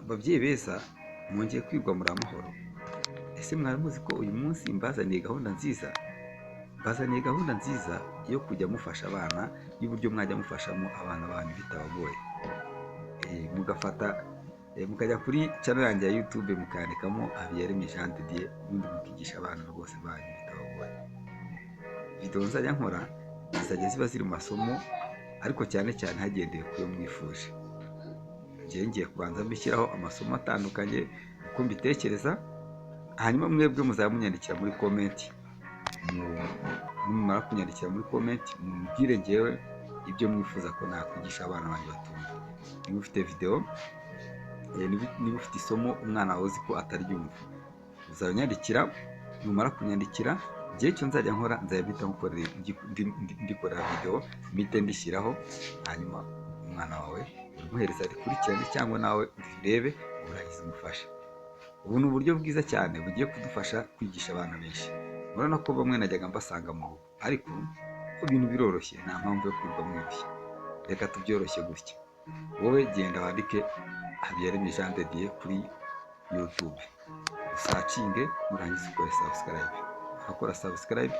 babyeyi beza mwongeye kwigwa muri amahoro. Ese mwari muzi ko uyu munsi mbazaniye gahunda nziza yo kujya mufasha abana, y'uburyo mwajya mufashamo abana banyu bitabagoye. Mukajya kuri channel yanjye ya YouTube mukandikamo Habiyaremye Jean de Dieu, ubundi mukigisha abana rwose banyu bitabagoye. Video nzajya nkora zizajya ziba ziri mu masomo, ariko cyane cyane hagendeye ku yo mwifuje. Ngiye kubanza mbishyiraho amasomo atandukanye uko mbitekereza, hanyuma mwebwe muzamunyandikira muri comment. Mumara kunyandikira muri comment mubwire ngewe ibyo mwifuza ko nakwigisha abana banyu batumva. Niba ufite video, niba ufite isomo umwana wawe uzi ko ataryumva, uzanyandikira. Numara kunyandikira, igihe cyo nzajya nkora nzayabita ndikorera video mite ndishyiraho, hanyuma umwana wawe umuhereza rikurikirane cyangwa nawe urebe urahize umufasha. Ubu ni uburyo bwiza cyane bugiye kudufasha kwigisha abana benshi. Murabona ko bamwe najyaga mbasanga mu rugo, ariko ibintu biroroshye, nta mpamvu yo kwirwa mwibeshya. Reka tubyoroshye gutya. Wowe genda wandike Habiyaremye Jean de Dieu kuri YouTube, usacinge, nurangiza ukore subscribe. Akora subscribe,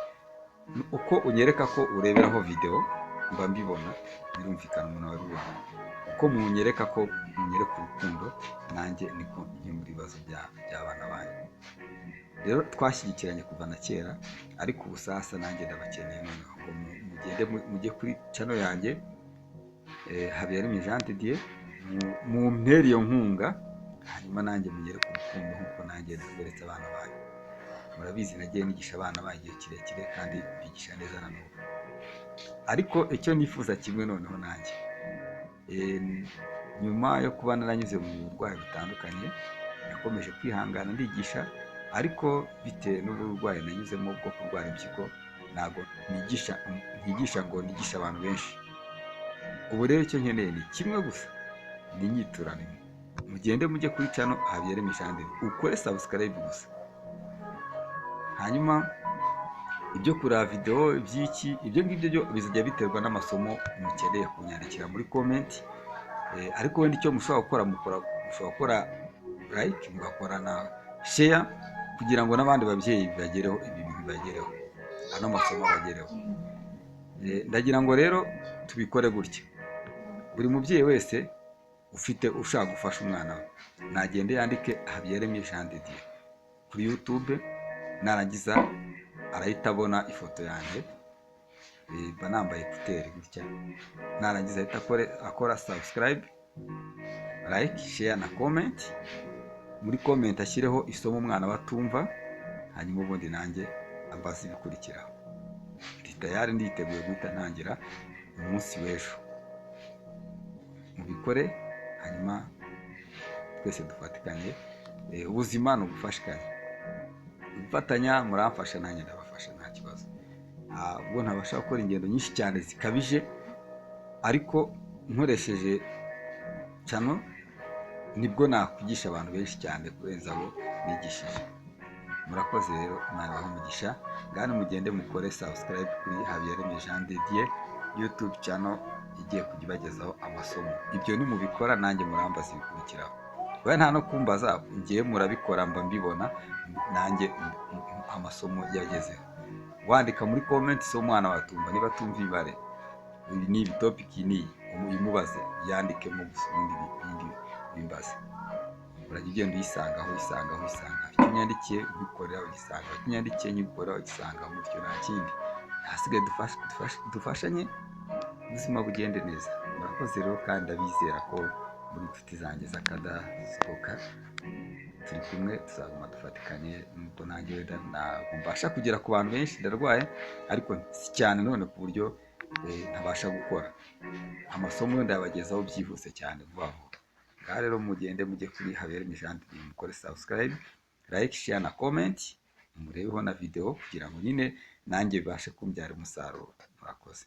uko unyereka ko ureberaho video mba mbibona, birumvikana umuntu wabibona. Uko munyereka ko munyereka urukundo, nanjye niko nkemura ibibazo by'abana banyu. Rero twashyigikiranye kuva na kera, ariko ubu sasa nanjye ndabakeneye noneho ngo mujye kuri channel yanjye Habiyaremye Jean de Dieu, mu mpera iyo nkunga, hanyuma nanjye munyereka urukundo nk'uko nanjye naberetse abana banyu. Murabizi nagiye nigisha abana bagiye kirekire kandi bigisha neza na n'ubu. Ariko icyo nifuza kimwe noneho nanjye, nyuma yo kuba naranyuze mu burwayi butandukanye, nakomeje kwihangana ndigisha, ariko bitewe n'uburwayi nanyuzemo bwo kurwara impyiko, ntabwo ntigisha ngo nigishe abantu benshi. Ubu rero icyo nkeneye ni kimwe gusa, ni inyiturano. Mugende mujye kuri channel Habiyaremye Jean de Dieu, ukore subscribe gusa. Hanyuma ibyo kureba video iby'iki, ibyo ngibyo byo bizajya biterwa n'amasomo mukeneye kunyandikira muri comment. Ariko wenda icyo mushobora gukora, mushobora gukora like, mugakora na share, kugira ngo n'abandi babyeyi bagereho ibi bintu, bagereho ano masomo bagereho. Ndagira ngo rero tubikore gutya. Buri mubyeyi wese ushaka gufasha umwana we, nagende yandike Habiyaremye Jean de Dieu kuri YouTube, narangiza arahita abona ifoto yanjye, banambaye ekuteri gutya. Narangiza ahita akora subscribe, like, share na comment. Muri comment ashyireho isomo umwana batumva, hanyuma ubundi nanjye ambaza ibikurikiraho. Tayari nditeguye guhita ntangira umunsi w'ejo. Mubikore, hanyuma twese dufatikanye. Ubuzima ni ugufashanya, gufatanya. Muramfasha nanjye ndabafasha, nta kibazo. Ubwo ntabasha gukora ingendo nyinshi cyane zikabije, ariko nkoresheje channel nibwo nakwigisha abantu benshi cyane kurenza abo nigishije. Murakoze rero, Imana ibahe umugisha. Ngane mugende mukore subscribe kuri Habiyaremye Jean de Dieu YouTube channel, igiye kujya ibagezaho amasomo. Ibyo ni mubikora, nanjye murambaza ibikurikiraho. Wowe nta no kumbaza, ngiye murabikora mba mbibona, nanjye amasomo yagezeho. Wandika muri comment so umwana watumva, niba tumva ibare, ni topic ni umubaze, yandikemo gusa, ibindi bimbaze. Urajya ugenda uyisangaho. Icyo unyandikiye ubikorera ugisanga, icyo unyandikiye nyikorera ugisanga, mutyo nta kindi. Hasigaye dufashanye, ubuzima bugende neza. Murakoze rero, kandi ndabizera ko muri inshuti zanjye z'akadasohoka turi kumwe, tuzaguma dufatikanye. Nubwo nanjye wenda ntabwo mbasha kugera ku bantu benshi, ndarwaye, ariko si cyane none ku buryo ntabasha gukora amasomo ndayabagezaho byihuse cyane vuba vuba. Ngaho rero mugende mujye kuri Habiyaremye Jean de Dieu, mukore subscribe, like, share na comment, murebeho na video, kugira ngo nyine nanjye bibashe kumbyara umusaruro. Murakoze.